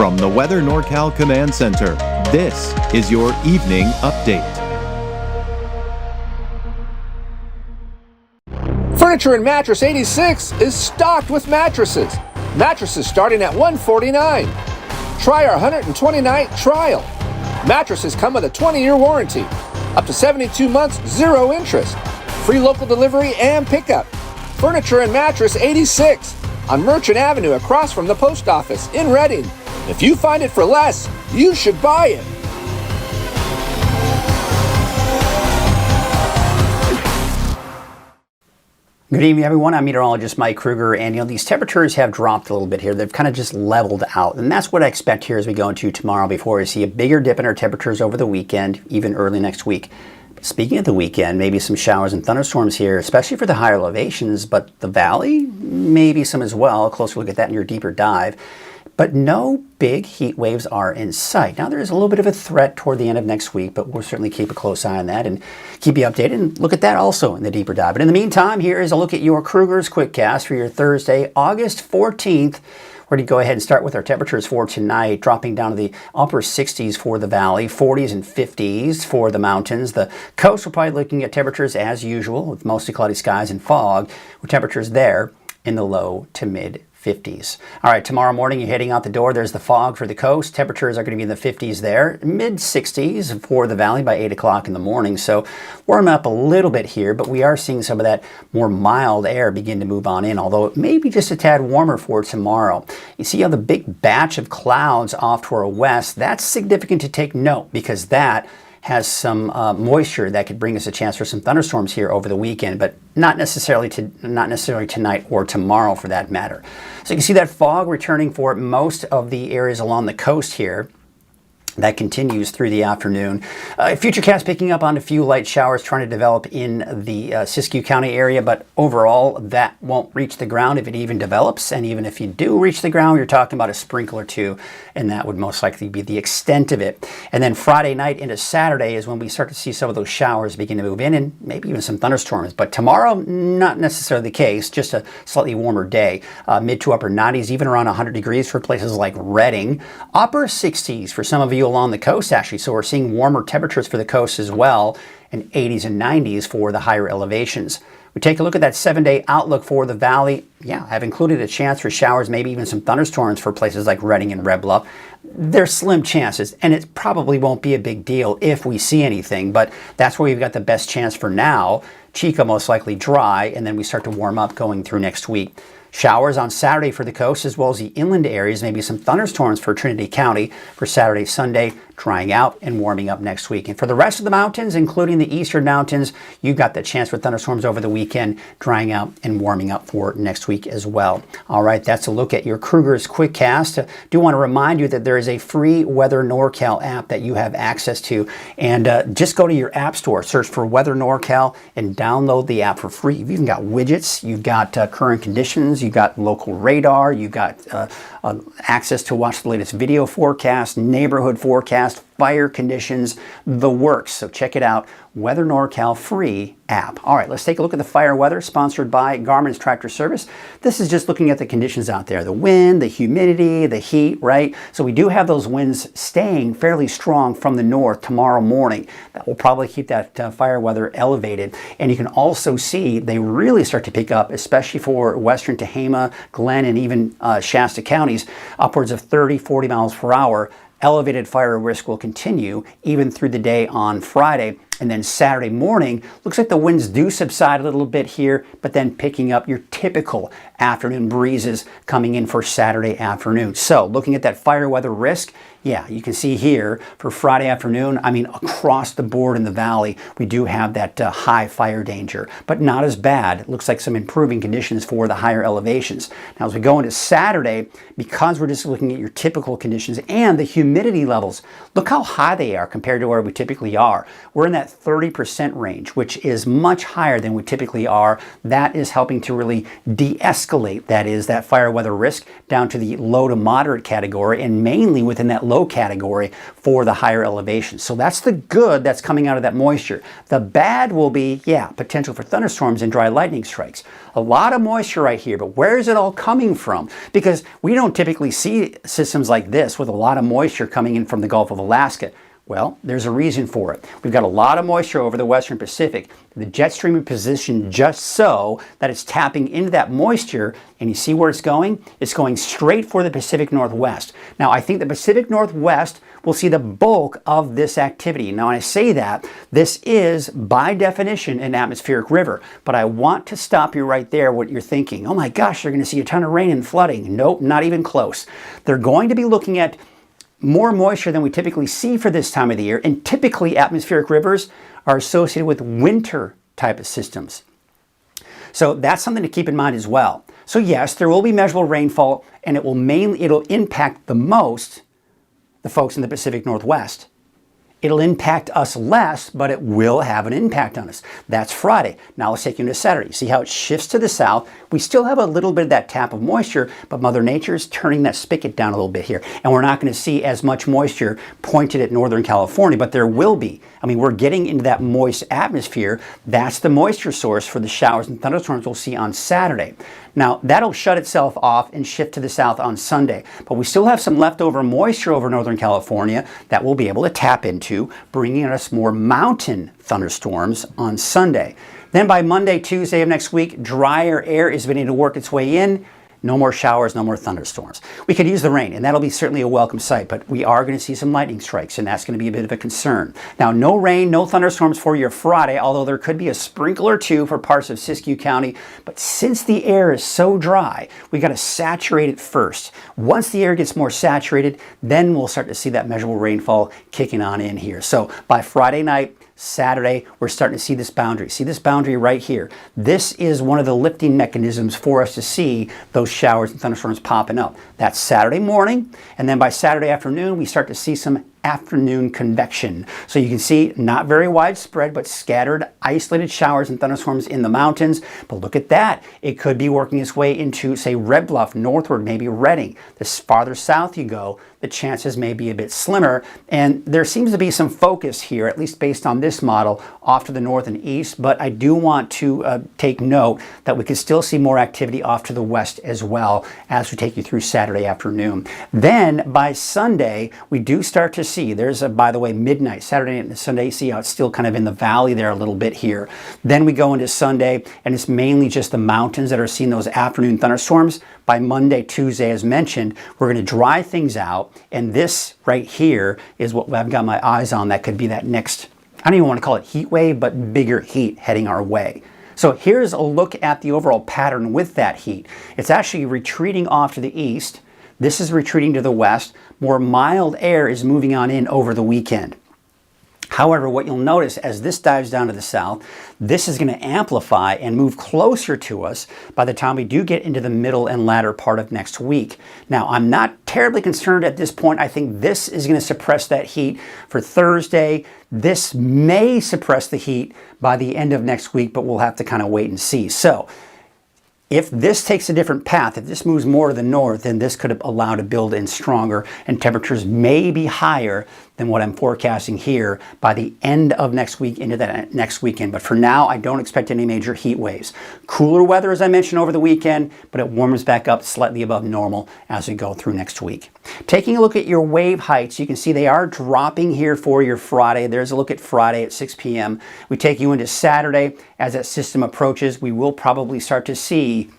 From the Weather NorCal Command Center, this is your Evening Update. Furniture and Mattress 86 is stocked with mattresses. Mattresses starting at $149. Try our 120-night trial. Mattresses come with a 20-year warranty. Up to 72 months, 0 interest. Free local delivery and pickup. Furniture and Mattress 86 on Merchant Avenue across from the post office in Reading. If you find it for less, you should buy it. Good evening, everyone. I'm Meteorologist Mike Krueger, and these temperatures have dropped a little bit here. They've kind of just leveled out, and that's what I expect here as we go into tomorrow before we see a bigger dip in our temperatures over the weekend, even early next week. Speaking of the weekend, maybe some showers and thunderstorms here, especially for the higher elevations, but the valley, maybe some as well. A closer look at that in your deeper dive. But no big heat waves are in sight. Now, there is a little bit of a threat toward the end of next week, but we'll certainly keep a close eye on that and keep you updated and look at that also in the deeper dive. But in the meantime, here is a look at your Krueger's Quickcast for your Thursday, August 14th. We're going to go ahead and start with our temperatures for tonight, dropping down to the upper 60s for the valley, 40s and 50s for the mountains. The coast, we're probably looking at temperatures as usual with mostly cloudy skies and fog, with temperatures there in the low to mid 50s. All right, tomorrow morning you're heading out the door. There's the fog for the coast. Temperatures are going to be in the 50s there, mid 60s for the valley by 8 o'clock in the morning. So warm up a little bit here, but we are seeing some of that more mild air begin to move on in, although it may be just a tad warmer for tomorrow. You see how the big batch of clouds off to our west, that's significant to take note because that has some moisture that could bring us a chance for some thunderstorms here over the weekend, but not necessarily tonight or tomorrow for that matter. So you can see that fog returning for most of the areas along the coast here. That continues through the afternoon. Futurecast picking up on a few light showers trying to develop in the Siskiyou County area, but overall that won't reach the ground if it even develops. And even if you do reach the ground, you're talking about a sprinkle or two, and that would most likely be the extent of it. And then Friday night into Saturday is when we start to see some of those showers begin to move in and maybe even some thunderstorms. But tomorrow, not necessarily the case, just a slightly warmer day. Mid to upper 90s, even around 100 degrees for places like Reading. Upper 60s for some of you along the coast, actually. So we're seeing warmer temperatures for the coast as well, and 80s and 90s for the higher elevations. We take a look at that 7-day outlook for the valley. Yeah, I've included a chance for showers, maybe even some thunderstorms for places like Reading and Red Bluff. They're slim chances, and it probably won't be a big deal if we see anything, but that's where we've got the best chance for now. Chico most likely dry, and then we start to warm up going through next week. Showers on Saturday for the coast as well as the inland areas, maybe some thunderstorms for Trinity County for Saturday, Sunday, drying out and warming up next week. And for the rest of the mountains, including the eastern mountains, you've got the chance for thunderstorms over the weekend, drying out and warming up for next week as well. All right, that's a look at your Krueger's Quickcast. I do want to remind you that there is a free Weather NorCal app that you have access to. And just go to your app store, search for Weather NorCal, and download the app for free. You've even got widgets, you've got current conditions, you've got local radar, you've got access to watch the latest video forecast, neighborhood forecast, fire conditions, the works. So check it out, Weather NorCal free app. All right, let's take a look at the fire weather sponsored by Garmin's Tractor Service. This is just looking at the conditions out there, the wind, the humidity, the heat, right? So we do have those winds staying fairly strong from the north tomorrow morning. That will probably keep that fire weather elevated. And you can also see they really start to pick up, especially for western Tehama, Glenn, and even Shasta counties, upwards of 30, 40 miles per hour. Elevated fire risk will continue even through the day on Friday. And then Saturday morning, looks like the winds do subside a little bit here, but then picking up your typical afternoon breezes coming in for Saturday afternoon. So looking at that fire weather risk, yeah, you can see here for Friday afternoon, I mean, across the board in the valley, we do have that high fire danger, but not as bad. It looks like some improving conditions for the higher elevations. Now, as we go into Saturday, because we're just looking at your typical conditions and the humidity levels, look how high they are compared to where we typically are. We're in that that 30% range, which is much higher than we typically are. That is helping to really de-escalate, that is, that fire weather risk down to the low to moderate category, and mainly within that low category for the higher elevations. So that's the good that's coming out of that moisture. The bad will be, yeah, potential for thunderstorms and dry lightning strikes. A lot of moisture right here, but where is it all coming from? Because we don't typically see systems like this with a lot of moisture coming in from the Gulf of Alaska. Well, there's a reason for it. We've got a lot of moisture over the western Pacific. The jet stream is positioned just so that it's tapping into that moisture, and you see where it's going? It's going straight for the Pacific Northwest. Now, I think the Pacific Northwest will see the bulk of this activity. Now, when I say that, this is, by definition, an atmospheric river. But I want to stop you right there, what you're thinking. Oh my gosh, they're going to see a ton of rain and flooding. Nope, not even close. They're going to be looking at more moisture than we typically see for this time of the year, and typically atmospheric rivers are associated with winter type of systems. So that's something to keep in mind as well. So yes, there will be measurable rainfall, and it'll impact the most the folks in the Pacific Northwest. It'll impact us less, but it will have an impact on us. That's Friday. Now let's take you into Saturday. See how it shifts to the south. We still have a little bit of that tap of moisture, but Mother Nature is turning that spigot down a little bit here. And we're not going to see as much moisture pointed at Northern California, but there will be. I mean, we're getting into that moist atmosphere. That's the moisture source for the showers and thunderstorms we'll see on Saturday. Now, that'll shut itself off and shift to the south on Sunday, but we still have some leftover moisture over Northern California that we'll be able to tap into, bringing us more mountain thunderstorms on Sunday. Then by Monday, Tuesday of next week, drier air is beginning to work its way in. No more showers, no more thunderstorms. We could use the rain, and that'll be certainly a welcome sight, but we are going to see some lightning strikes, and that's going to be a bit of a concern. Now, no rain, no thunderstorms for your Friday, although there could be a sprinkle or two for parts of Siskiyou County. But since the air is so dry, we got to saturate it first. Once the air gets more saturated, then we'll start to see that measurable rainfall kicking on in here. So by Friday night, Saturday, we're starting to see this boundary. See this boundary right here? This is one of the lifting mechanisms for us to see those showers and thunderstorms popping up. That's Saturday morning, and then by Saturday afternoon, we start to see some afternoon convection. So you can see not very widespread, but scattered, isolated showers and thunderstorms in the mountains. But look at that. It could be working its way into, say, Red Bluff, northward, maybe Redding. The farther south you go, the chances may be a bit slimmer. And there seems to be some focus here, at least based on this model, off to the north and east. But I do want to take note that we could still see more activity off to the west as well as we take you through Saturday afternoon. Then by Sunday, we do start to see, there's a, by the way, midnight, Saturday and Sunday, see how it's still kind of in the valley there a little bit here. Then we go into Sunday, and it's mainly just the mountains that are seeing those afternoon thunderstorms. By Monday, Tuesday, as mentioned, we're going to dry things out, and this right here is what I've got my eyes on. That could be that next, I don't even want to call it heat wave, but bigger heat heading our way. So here's a look at the overall pattern with that heat. It's actually retreating off to the east. This is retreating to the west. More mild air is moving on in over the weekend. However, what you'll notice as this dives down to the south, this is going to amplify and move closer to us by the time we do get into the middle and latter part of next week. Now, I'm not terribly concerned at this point. I think this is going to suppress that heat for Thursday. This may suppress the heat by the end of next week, but we'll have to kind of wait and see. So, if this takes a different path, if this moves more to the north, then this could allow to build in stronger, and temperatures may be higher than what I'm forecasting here by the end of next week into that next weekend. But for now, I don't expect any major heat waves. Cooler weather, as I mentioned, over the weekend, but it warms back up slightly above normal as we go through next week. Taking a look at your wave heights, you can see they are dropping here for your Friday. There's a look at Friday at 6 p.m. We take you into Saturday. As that system approaches, we will probably start to see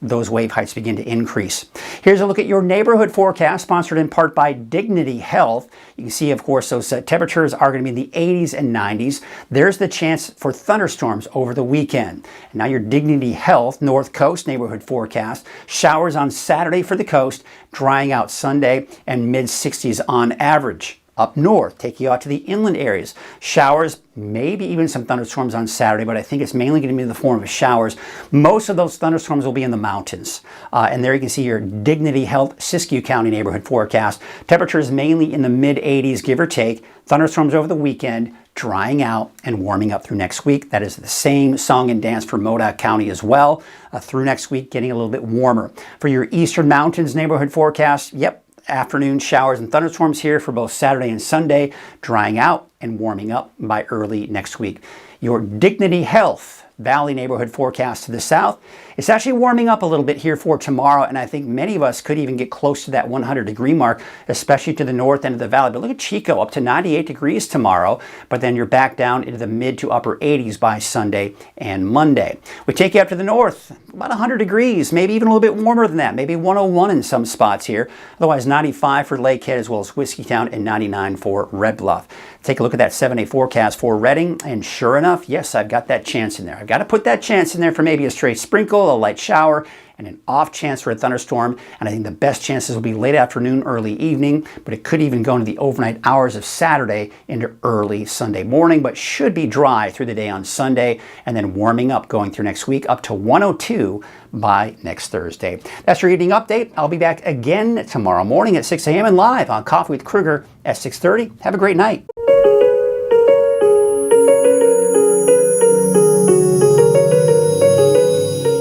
those wave heights begin to increase. Here's a look at your neighborhood forecast, sponsored in part by Dignity Health. You can see, of course, those temperatures are going to be in the 80s and 90s. There's the chance for thunderstorms over the weekend. And now your Dignity Health North Coast neighborhood forecast. Showers on Saturday for the coast, drying out Sunday, and mid-60s on average up north, take you out to the inland areas. Showers, maybe even some thunderstorms on Saturday, but I think it's mainly going to be in the form of showers. Most of those thunderstorms will be in the mountains. And there you can see your Dignity Health Siskiyou County neighborhood forecast. Temperatures mainly in the mid-80s, give or take. Thunderstorms over the weekend, drying out and warming up through next week. That is the same song and dance for Modoc County as well. Through next week, getting a little bit warmer. For your Eastern Mountains neighborhood forecast, yep, afternoon showers and thunderstorms here for both Saturday and Sunday, drying out and warming up by early next week. Your Dignity Health Valley neighborhood forecast to the south, it's actually warming up a little bit here for tomorrow, and I think many of us could even get close to that 100-degree mark, especially to the north end of the valley. But look at Chico, up to 98 degrees tomorrow, but then you're back down into the mid to upper 80s by Sunday and Monday. We take you up to the north, about 100 degrees, maybe even a little bit warmer than that, maybe 101 in some spots here. Otherwise, 95 for Lakehead as well as Whiskeytown and 99 for Red Bluff. Take a look at that 7-day forecast for Redding, and sure enough, yes, I've got that chance in there. I've got to put that chance in there for maybe a stray sprinkle, a light shower, and an off chance for a thunderstorm. And I think the best chances will be late afternoon, early evening, but it could even go into the overnight hours of Saturday into early Sunday morning, but should be dry through the day on Sunday, and then warming up going through next week up to 102 by next Thursday. That's your evening update. I'll be back again tomorrow morning at 6 a.m. and live on Coffee with Krueger at 6:30. Have a great night.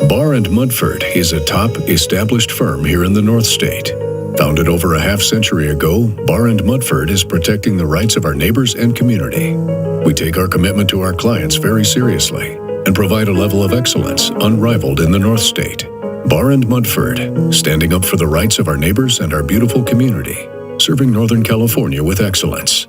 Barr & Mudford is a top, established firm here in the North State. Founded over a half-century ago, Barr & Mudford is protecting the rights of our neighbors and community. We take our commitment to our clients very seriously and provide a level of excellence unrivaled in the North State. Barr & Mudford, standing up for the rights of our neighbors and our beautiful community, serving Northern California with excellence.